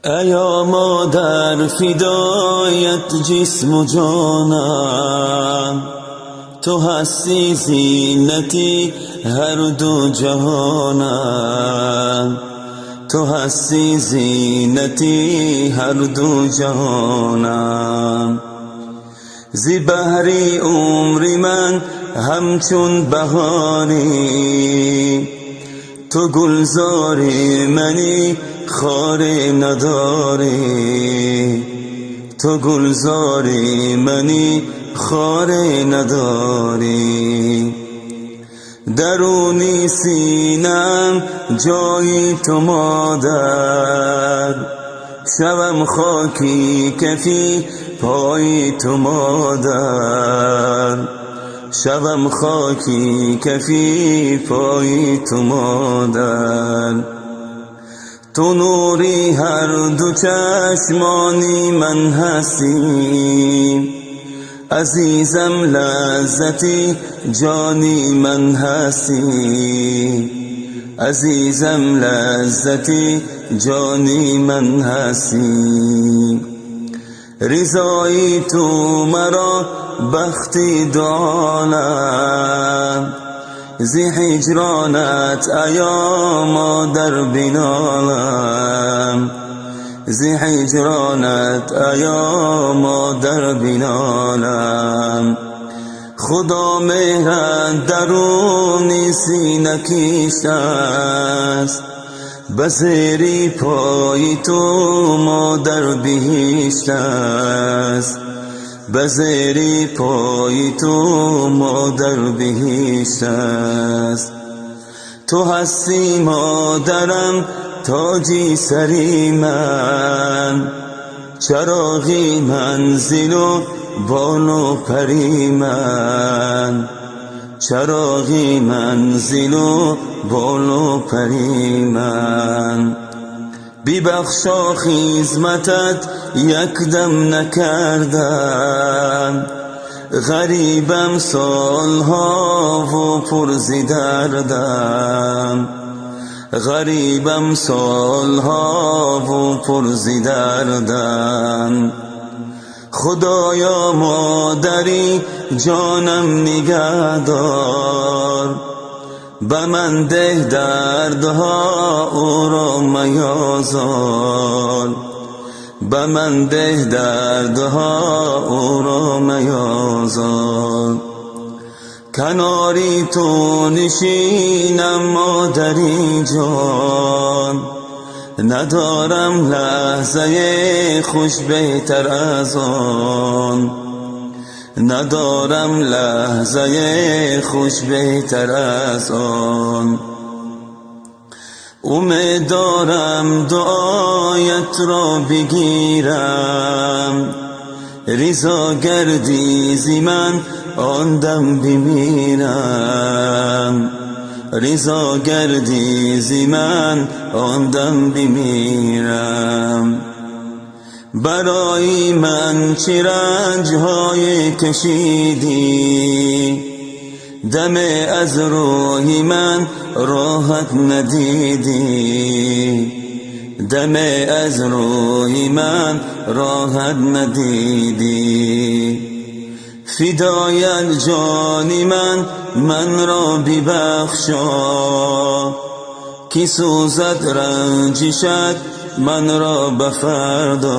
ایا مادر فدایت جسم و جانم، تو هستی زینتی هر دو جهانم، تو هستی زینتی هر دو جهانم. زی بحری عمری من همچون بهاری، تو گلزاری منی خار نداری، تو گلزاری منی خار نداری. درونی سینم جای تو مادر، شوم خاکی کفی پای تو مادر، شوم خاکی کفی پای تو مادر. تو نوری هر دو چشمانی من هستی، عزیزم لذتی جانی من هستی، عزیزم لذتی جانی من هستی. رضایی تو مرا بختی دو عالم، زی هجرانت ایا مادر بینالم، زی هجرانت ایا مادر بینالم. خدا مهرت درونی سینه کشته است، بزیری پای تو مادر بهشت است، بزیری پای تو مادر بهشت است. تو هستی مادرم تاجی سری من، چراغی منزل و بال و پری من، چراغی منزل و بال و پری من. ببخشا خدمتت یک دم نکردم، غریبم سالها و پر ز دردم، غریبم سالها و پر ز دردم. خدایا مادری جانم نگه دار، به من ده دردها او را میازار، به من ده دردها او را میازار. کناری تو نشینم مادری جان، ندارم لحظه خوش بهتر از آن، ندارم لحظه خوش بهتر از آن. امید دارم دعایت را بگیرم، رضا گردی زی من آن دم بمیرم، رضا گردی زی من آن دم بمیرم. برای من چه رنج‌های کشیدی، دم از روی من راحت ندیدی، دم از روی من راحت ندیدی. فدای جان من را ببخشا، کی سوزد رنجشت من را بفردا،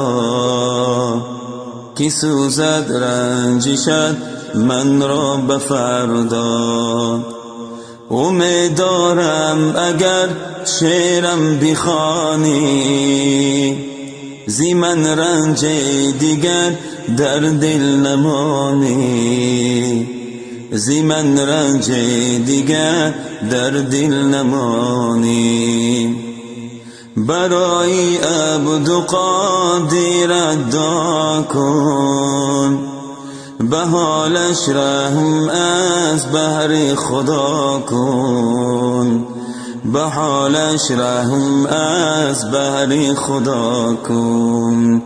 کی سوزد رنجشت من را بفردا. امید دارم اگر شعرم بخوانی، زی من رنج دیگر در دل نمانی، زی من رنج دیگر در دل نمانی. برای عبد و قادر دعا کن، به حالش رحم از بحر خدا کن، به حالش رحم از بحر خدا کن.